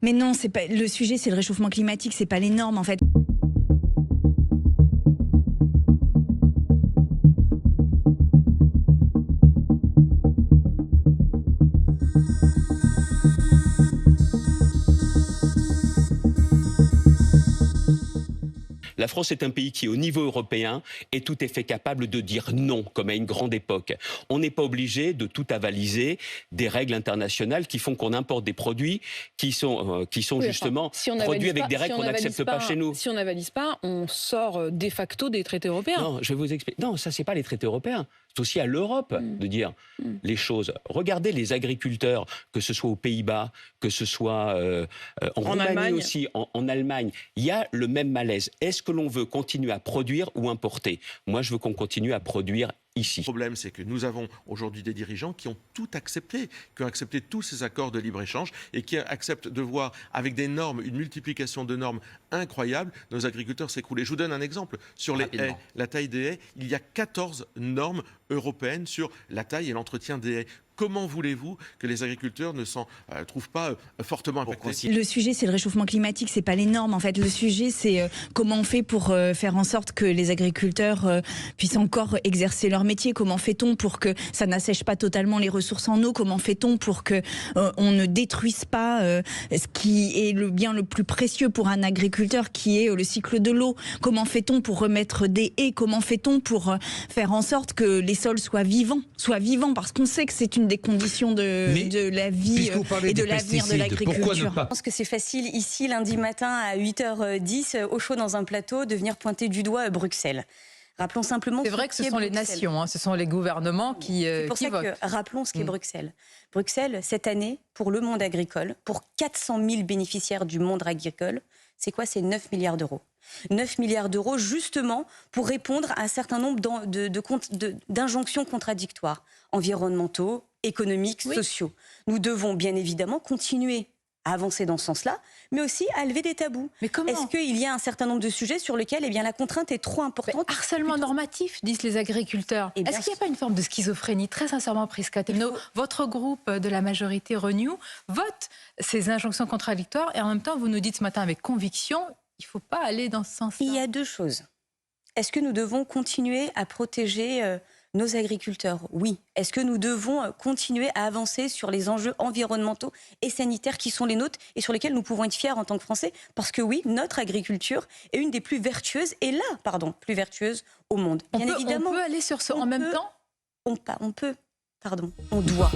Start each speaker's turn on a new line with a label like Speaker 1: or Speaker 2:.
Speaker 1: Mais non, c'est pas le sujet, c'est le réchauffement climatique, c'est pas les normes en fait.
Speaker 2: La France est un pays qui, au niveau européen, est tout à fait capable de dire non, comme à une grande époque. On n'est pas obligé de tout avaliser des règles internationales qui font qu'on importe des produits qui sont justement produits avec des règles qu'on n'accepte pas chez nous.
Speaker 3: Si on n'avalise pas, on sort de facto des traités européens.
Speaker 2: Non, je vais vous expliquer. Non, ça, c'est pas les traités européens. C'est aussi à l'Europe de dire les choses. Regardez les agriculteurs, que ce soit aux Pays-Bas, que ce soit en Roumanie
Speaker 3: Allemagne
Speaker 2: aussi, en Allemagne. Il y a le même malaise. Est-ce que l'on veut continuer à produire ou importer? Moi, je veux qu'on continue à produire ici.
Speaker 4: Le problème, c'est que nous avons aujourd'hui des dirigeants qui ont tout accepté, qui ont accepté tous ces accords de libre-échange et qui acceptent de voir avec des normes, une multiplication de normes incroyable, nos agriculteurs s'écrouler. Je vous donne un exemple. Sur les haies, la taille des haies, il y a 14 normes européennes sur la taille et l'entretien des haies. Comment voulez-vous que les agriculteurs ne s'en trouvent pas fortement impactés?
Speaker 1: Le sujet, c'est le réchauffement climatique, c'est pas les normes en fait. Le sujet, c'est comment on fait pour faire en sorte que les agriculteurs puissent encore exercer leur métier. Comment fait-on pour que ça n'assèche pas totalement les ressources en eau? Comment fait-on pour que on ne détruise pas ce qui est le bien le plus précieux pour un agriculteur, qui est le cycle de l'eau? Comment fait-on pour remettre des haies? Comment fait-on pour faire en sorte que les sols soient vivants, parce qu'on sait que c'est une des conditions de la vie et de l'avenir de l'agriculture.
Speaker 5: Je pense que c'est facile ici, lundi matin à 8h10, au chaud dans un plateau, de venir pointer du doigt Bruxelles. Rappelons simplement.
Speaker 6: C'est vrai que ce sont les nations, ce sont les gouvernements qui votent.
Speaker 5: Rappelons ce qu'est Bruxelles. Bruxelles, cette année, pour le monde agricole, pour 400 000 bénéficiaires du monde agricole, c'est quoi? C'est 9 milliards d'euros. 9 milliards d'euros justement pour répondre à un certain nombre d'injonctions contradictoires, environnementaux, économiques, sociaux. Nous devons bien évidemment continuer à avancer dans ce sens-là, mais aussi à lever des tabous.
Speaker 6: Mais comment?
Speaker 5: Est-ce qu'il y a un certain nombre de sujets sur lesquels la contrainte est trop importante?
Speaker 6: Harcèlement normatif, disent les agriculteurs. Est-ce qu'il n'y a pas une forme de schizophrénie? Très sincèrement, Prisca Thévenot, votre groupe de la majorité Renew vote ces injonctions contradictoires et en même temps, vous nous dites ce matin avec conviction, il ne faut pas aller dans ce sens-là.
Speaker 5: Il y a deux choses. Est-ce que nous devons continuer à protéger nos agriculteurs? Oui. Est-ce que nous devons continuer à avancer sur les enjeux environnementaux et sanitaires qui sont les nôtres et sur lesquels nous pouvons être fiers en tant que Français? Parce que oui, notre agriculture est une des plus vertueuses, plus vertueuse au monde.
Speaker 6: Bien évidemment. On peut aller sur ce en même temps?
Speaker 5: On doit.